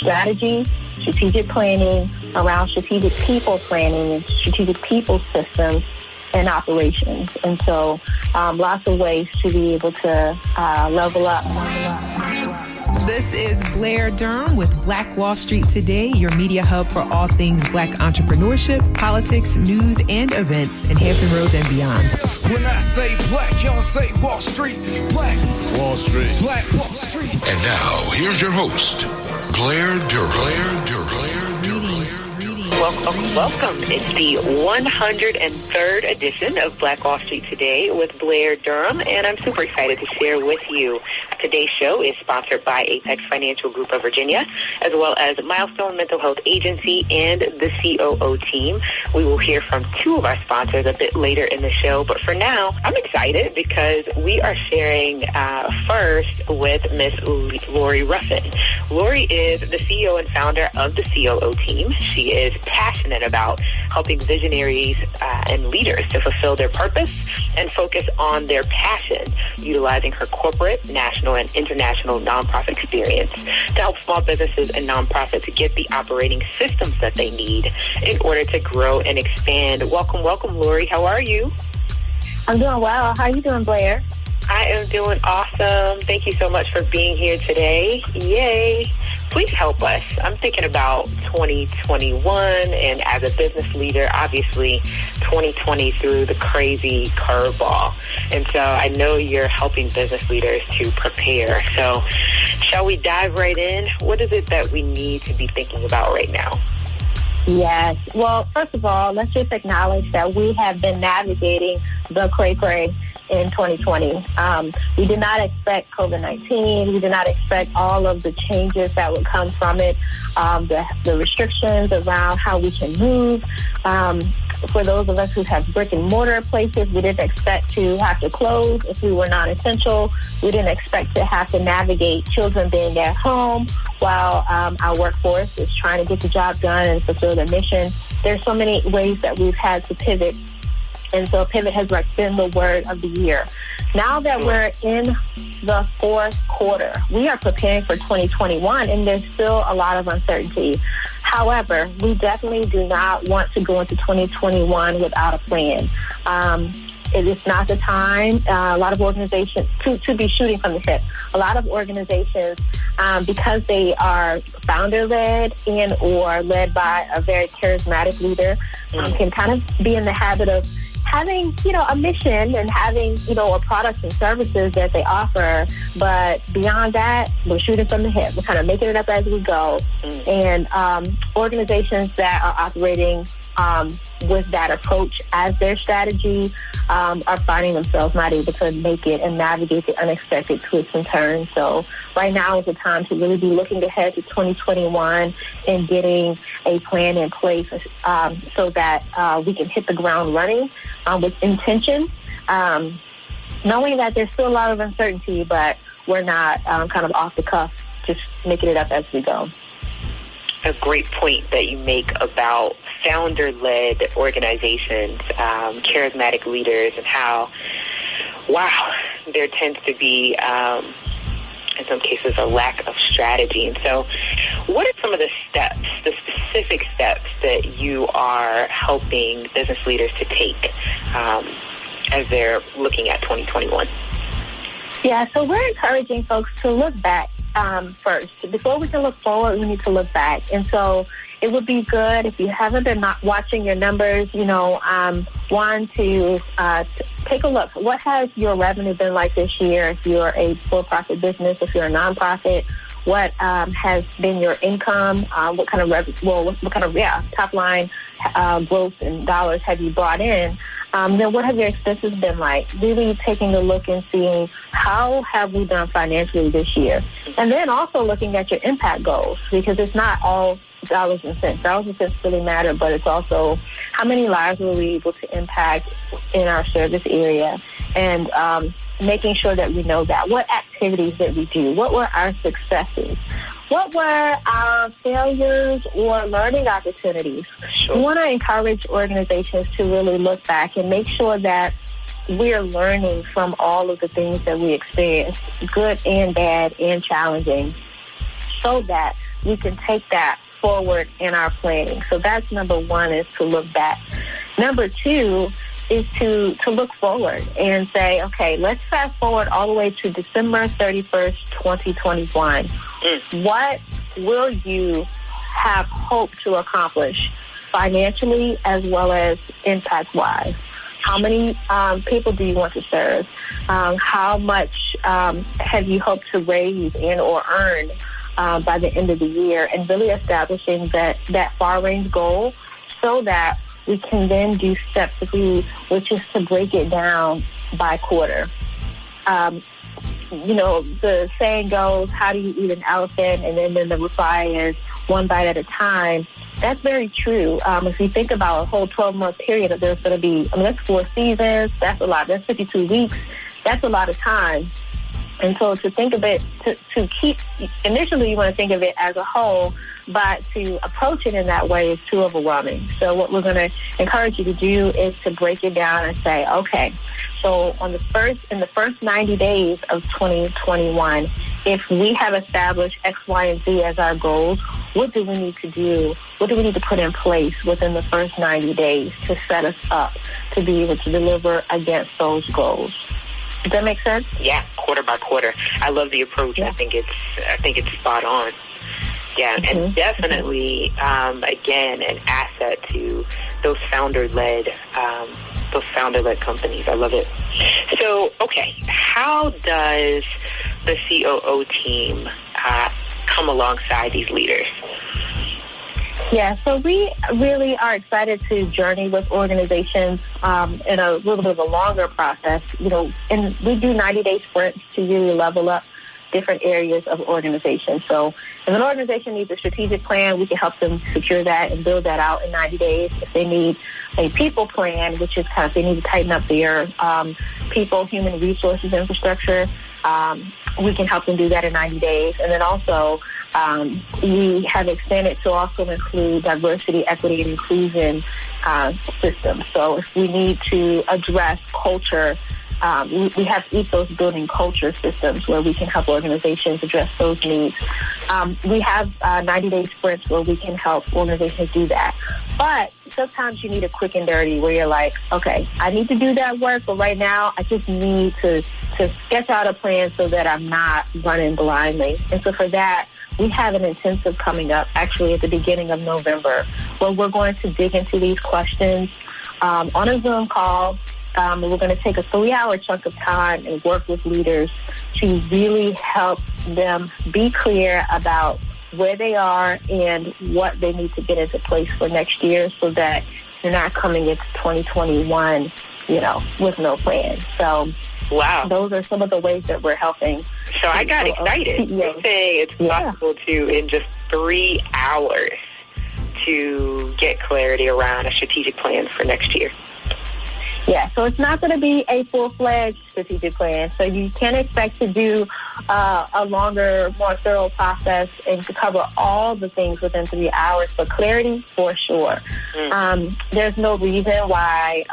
strategy, strategic planning, around strategic people planning, and strategic people systems and operations. And so lots of ways to be able to level up. This is Blair Durham with Black Wall Street Today, your media hub for all things Black entrepreneurship, politics, news, and events in Hampton Roads and beyond. When I say black, y'all say Wall Street. Black Wall Street. Black Wall Street. And now, here's your host, Blair Durham. Welcome. It's the 103rd edition of Black Wall Street Today with Blair Durham, and I'm super excited to share with you. Today's show is sponsored by Apex Financial Group of Virginia, as well as Milestone Mental Health Agency and the COO team. We will hear from two of our sponsors a bit later in the show, but for now, I'm excited because we are sharing first with Miss Lori Ruffin. Lori is the CEO and founder of the COO team. She is passionate about helping visionaries and leaders to fulfill their purpose and focus on their passion, utilizing her corporate, national, and international nonprofit experience to help small businesses and nonprofits get the operating systems that they need in order to grow and expand. Welcome, Lori. How are you? I'm doing well. How are you doing, Blair? I am doing awesome. Thank you so much for being here today. Yay. Please help us. I'm thinking about 2021, and as a business leader, obviously 2020 threw the crazy curveball. And so I know you're helping business leaders to prepare. So shall we dive right in? What is it that we need to be thinking about right now? Yes. Well, first of all, let's just acknowledge that we have been navigating the cray-cray in 2020. We did not expect COVID-19. We did not expect all of the changes that would come from it, the restrictions around how we can move. For those of us who have brick and mortar places, we didn't expect to have to close if we were non-essential. We didn't expect to have to navigate children being at home while our workforce is trying to get the job done and fulfill their mission. There's so many ways that we've had to pivot. And so pivot has been the word of the year. Now that we're in the fourth quarter, we are preparing for 2021, and there's still a lot of uncertainty. However, we definitely do not want to go into 2021 without a plan. It is not the time. A lot of organizations, to be shooting from the hip, a lot of organizations, because they are founder-led and or led by a very charismatic leader, can kind of be in the habit of having, a mission and having, a products and services that they offer. But beyond that, we're shooting from the hip. We're kind of making it up as we go. And organizations that are operating with that approach as their strategy are finding themselves not able to make it and navigate the unexpected twists and turns. So right now is the time to really be looking ahead to 2021 and getting a plan in place so that we can hit the ground running with intention, knowing that there's still a lot of uncertainty, but we're not kind of off the cuff, just making it up as we go. A great point that you make about founder-led organizations, charismatic leaders, and how, there tends to be, in some cases, a lack of strategy. And so what are some of the steps, the specific steps that you are helping business leaders to take as they're looking at 2021? Yeah, so we're encouraging folks to look back first. Before we can look forward, we need to look back. And so it would be good if you haven't been watching your numbers, one, to take a look. What has your revenue been like this year? If you're a for-profit business, if you're a nonprofit, what has been your income? What kind of top line growth in dollars have you brought in? Then what have your expenses been like? Really taking a look and seeing how have we done financially this year? And then also looking at your impact goals, because it's not all dollars and cents. Dollars and cents really matter, but it's also how many lives were we able to impact in our service area, and making sure that we know that. What activities did we do? What were our successes? What were our failures or learning opportunities? Sure. We want to encourage organizations to really look back and make sure that we're learning from all of the things that we experienced, good and bad and challenging, so that we can take that forward in our planning. So that's number one, is to look back. Number two is to look forward and say, okay, let's fast forward all the way to December 31st, 2021. What will you have hoped to accomplish financially as well as impact-wise? How many people do you want to serve? How much have you hoped to raise and or earn by the end of the year? And really establishing that far-range goal so that we can then do step 3, which is to break it down by quarter. The saying goes, how do you eat an elephant? And then the reply is one bite at a time. That's very true. If you think about a whole 12-month period, there's going to be, that's 4 seasons. That's a lot. That's 52 weeks. That's a lot of time. And so to think of it, to keep, initially you want to think of it as a whole, but to approach it in that way is too overwhelming. So what we're going to encourage you to do is to break it down and say, okay, so in the first 90 days of 2021, if we have established X, Y, and Z as our goals, what do we need to do? What do we need to put in place within the first 90 days to set us up to be able to deliver against those goals? Does that make sense? Yeah, quarter by quarter. I love the approach. Yeah. I think it's spot on. Yeah, and definitely, again, an asset to those founder-led companies. I love it. So, okay, how does the COO team come alongside these leaders? Yeah, so we really are excited to journey with organizations in a little bit of a longer process, and we do 90-day sprints to really level up different areas of organization. So if an organization needs a strategic plan, we can help them secure that and build that out in 90 days. If they need a people plan, which is kind of, they need to tighten up their people, human resources infrastructure, we can help them do that in 90 days. And then also, we have extended to also include diversity, equity, and inclusion systems. So if we need to address culture, we have ethos building culture systems where we can help organizations address those needs. We have 90-day sprints where we can help organizations do that. But sometimes you need a quick and dirty where you're like, okay, I need to do that work, but right now I just need to sketch out a plan so that I'm not running blindly. And so for that, we have an intensive coming up actually at the beginning of November where we're going to dig into these questions on a Zoom call. We're going to take a 3-hour chunk of time and work with leaders to really help them be clear about where they are and what they need to get into place for next year so that you're not coming into 2021, with no plan. So wow, those are some of the ways that we're helping. So I got excited. You say it's possible to, in just 3 hours, to get clarity around a strategic plan for next year. Yeah, so it's not going to be a full-fledged strategic plan. So you can expect to do a longer, more thorough process and to cover all the things within 3 hours. For clarity, for sure. There's no reason why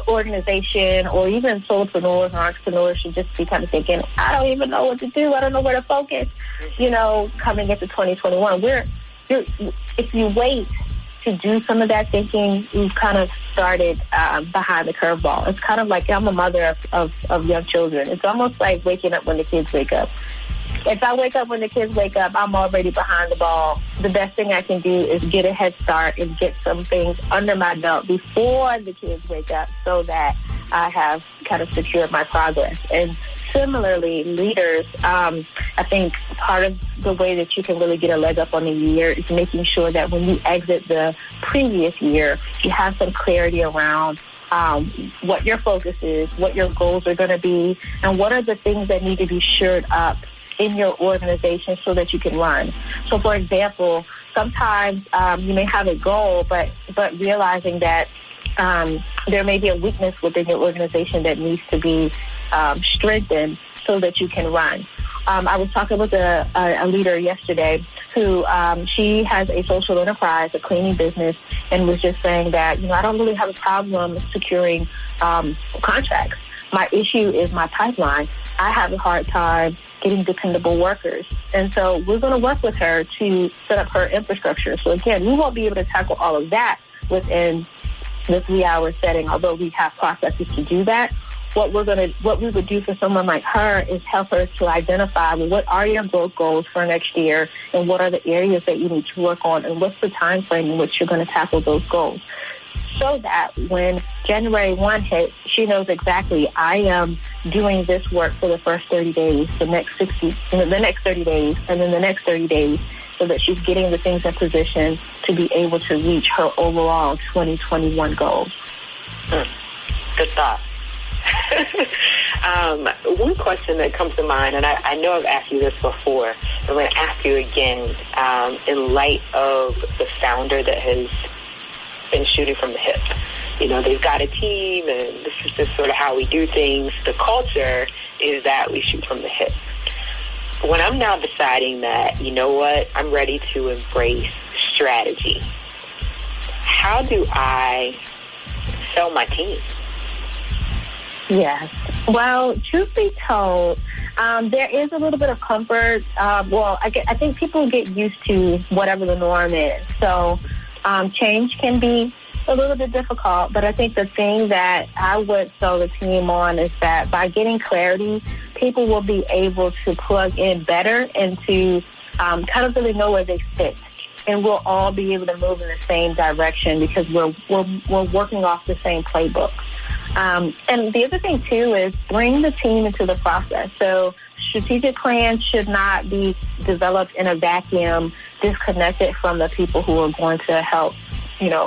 organization or even solopreneurs or entrepreneurs should just be kind of thinking, I don't even know what to do. I don't know where to focus, coming into 2021. If you wait to do some of that thinking, we've kind of started behind the curveball. It's kind of like, I'm a mother of young children. It's almost like waking up when the kids wake up. If I wake up when the kids wake up, I'm already behind the ball. The best thing I can do is get a head start and get some things under my belt before the kids wake up so that I have kind of secured my progress. And similarly, leaders, I think part of the way that you can really get a leg up on the year is making sure that when you exit the previous year, you have some clarity around what your focus is, what your goals are going to be, and what are the things that need to be shored up in your organization so that you can run. So, for example, sometimes you may have a goal, but realizing that there may be a weakness within your organization that needs to be strengthened so that you can run. I was talking with a leader yesterday who she has a social enterprise, a cleaning business, and was just saying that, I don't really have a problem securing contracts. My issue is my pipeline. I have a hard time getting dependable workers. And so we're going to work with her to set up her infrastructure. So again, we won't be able to tackle all of that within the 3-hour setting, although we have processes to do that. What we would do for someone like her is help her to identify, well, what are your growth goals for next year, and what are the areas that you need to work on, and what's the time frame in which you're going to tackle those goals, so that when January 1 hits, she knows exactly, I am doing this work for the first 30 days, the next 30 days, and then the next 30 days, so that she's getting the things in position to be able to reach her overall 2021 goals. Good thought. One question that comes to mind, and I know I've asked you this before, but I'm going to ask you again, in light of the founder that has been shooting from the hip. You know, they've got a team, and this is just sort of how we do things. The culture is that we shoot from the hip. When I'm now deciding that, you know what, I'm ready to embrace strategy, how do I sell my team? Yes. Well, truth be told, there is a little bit of comfort. I think people get used to whatever the norm is. So change can be a little bit difficult, but I think the thing that I would sell the team on is that by getting clarity, people will be able to plug in better and to kind of really know where they fit. And we'll all be able to move in the same direction because we're working off the same playbook. And the other thing, too, is bring the team into the process. So strategic plans should not be developed in a vacuum, disconnected from the people who are going to help,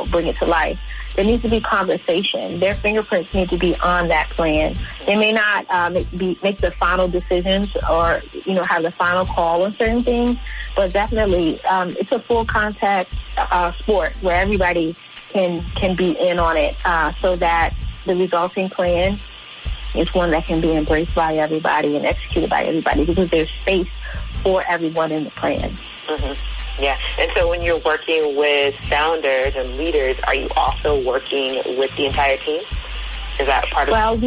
bring it to life. There needs to be conversation. Their fingerprints need to be on that plan. They may not make the final decisions or, have the final call on certain things, but definitely it's a full contact sport where everybody can be in on it so that the resulting plan is one that can be embraced by everybody and executed by everybody because there's space for everyone in the plan. Mm-hmm. Yeah. And so when you're working with founders and leaders, are you also working with the entire team? Is that part of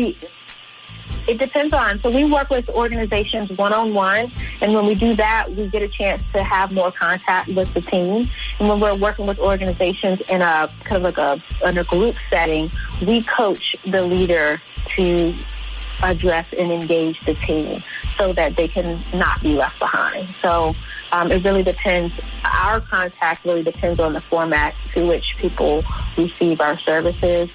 it depends on. So we work with organizations one-on-one, and when we do that, we get a chance to have more contact with the team. And when we're working with organizations in a kind of like in a group setting, we coach the leader to address and engage the team so that they can not be left behind. So it really depends. Our contact really depends on the format through which people receive our services.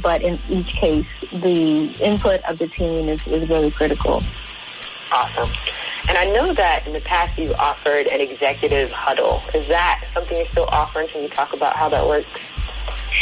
But in each case, the input of the team is really critical. Awesome. And I know that in the past you offered an executive huddle. Is that something you're still offering? Can you talk about how that works?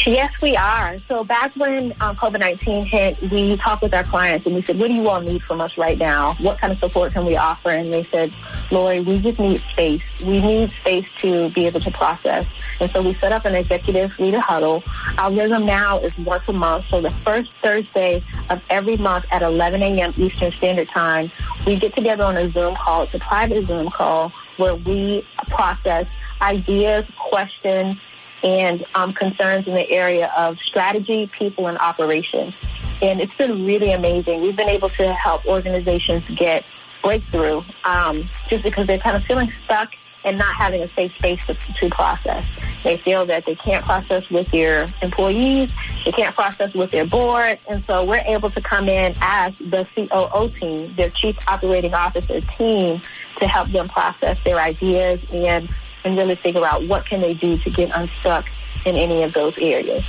Yes, we are. So back when COVID-19 hit, we talked with our clients and we said, what do you all need from us right now? What kind of support can we offer? And they said, Lori, we just need space. We need space to be able to process. And so we set up an executive leader huddle. Our rhythm now is once a month. So the first Thursday of every month at 11 a.m. Eastern Standard Time, we get together on a Zoom call. It's a private Zoom call where we process ideas, questions, and concerns in the area of strategy, people, and operations. And it's been really amazing. We've been able to help organizations get breakthrough just because they're kind of feeling stuck and not having a safe space to process. They feel that they can't process with their employees, they can't process with their board, and so we're able to come in as the COO team, their Chief Operating Officer team, to help them process their ideas and really figure out what can they do to get unstuck in any of those areas.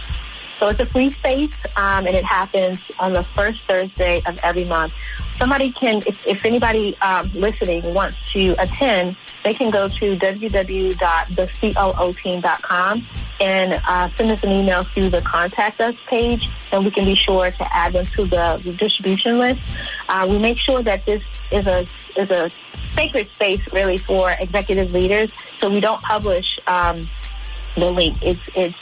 So it's a free space, and it happens on the first Thursday of every month. Somebody can, if anybody listening wants to attend, they can go to www.theCOOteam.com and send us an email through the Contact Us page, and we can be sure to add them to the distribution list. We make sure that this is a sacred space, really, for executive leaders, so we don't publish the link. It's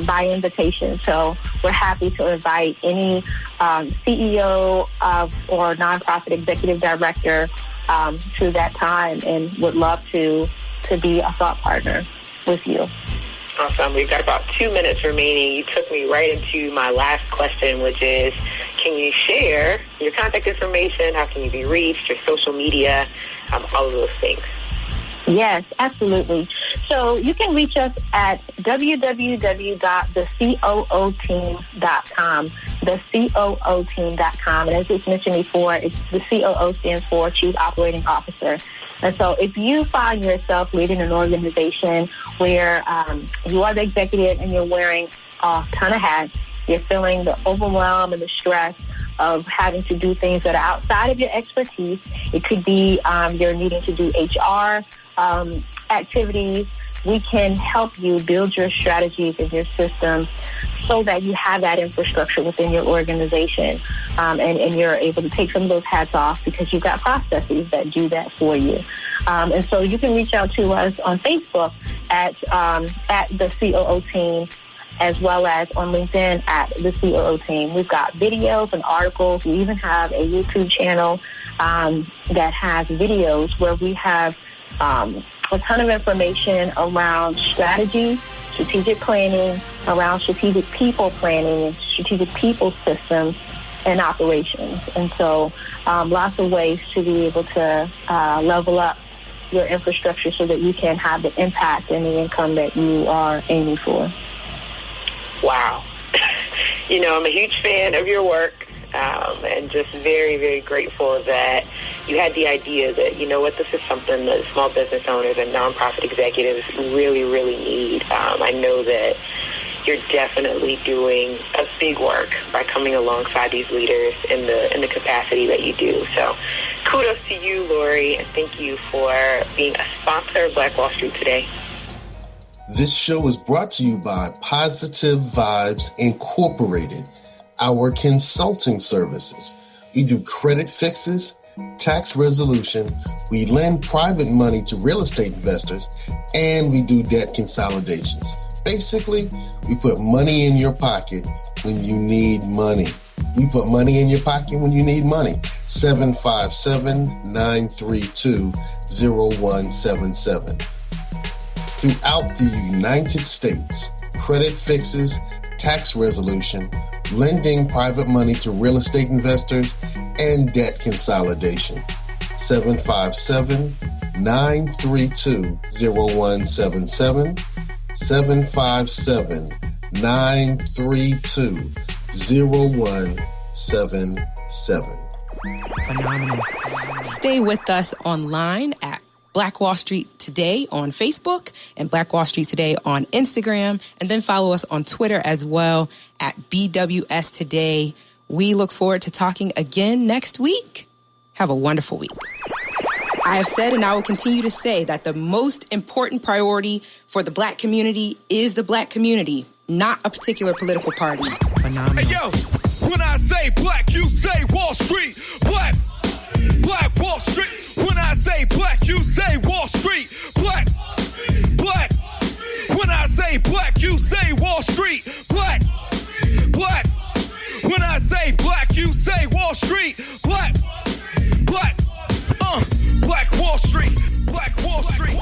by invitation. So we're happy to invite any CEO or nonprofit executive director to that time, and would love to be a thought partner with you. Awesome. We've got about 2 minutes remaining. You took me right into my last question, which is, can you share your contact information? How can you be reached? Your social media, all of those things. Yes, absolutely. So you can reach us at www.theCOOteam.com, theCOOteam.com. And as it's mentioned before, the COO stands for Chief Operating Officer. And so if you find yourself leading an organization where you are the executive and you're wearing a ton of hats, you're feeling the overwhelm and the stress of having to do things that are outside of your expertise. It could be you're needing to do HR activities. We can help you build your strategies and your systems so that you have that infrastructure within your organization, and you're able to take some of those hats off because you've got processes that do that for you. And so you can reach out to us on Facebook at the COO Team, as well as on LinkedIn at the COO Team. We've got videos and articles. We even have a YouTube channel that has videos where we have a ton of information around strategy, strategic planning, around strategic people planning, and strategic people systems and operations. And so lots of ways to be able to level up your infrastructure so that you can have the impact and the income that you are aiming for. Wow. I'm a huge fan of your work, and just very, very grateful that you had the idea that, this is something that small business owners and nonprofit executives really, really need. I know that you're definitely doing a big work by coming alongside these leaders in the capacity that you do. So kudos to you, Lori, and thank you for being a sponsor of Black Wall Street today. This show is brought to you by Positive Vibes Incorporated, our consulting services. We do credit fixes, tax resolution, we lend private money to real estate investors, and we do debt consolidations. Basically, we put money in your pocket when you need money. We put money in your pocket when you need money. 757-932-0177. Throughout the United States, credit fixes, tax resolution, lending private money to real estate investors, and debt consolidation. 757-932-0177. 757-932-0177. Phenomenal. Stay with us online at Black Wall Street Today on Facebook and Black Wall Street Today on Instagram, and then follow us on Twitter as well at BWS Today. We look forward to talking again next week. Have a wonderful week. I have said, and I will continue to say, that the most important priority for the Black community is the Black community, not a particular political party. Phenomenal. Hey, yo, when I say black, you say Wall Street. Black Wall Street. When I say black, you say Wall Street. Black. When I say black, you say Wall Street. Black. When I say black, you say Wall Street. Black. Black Wall Street. Black Wall Street.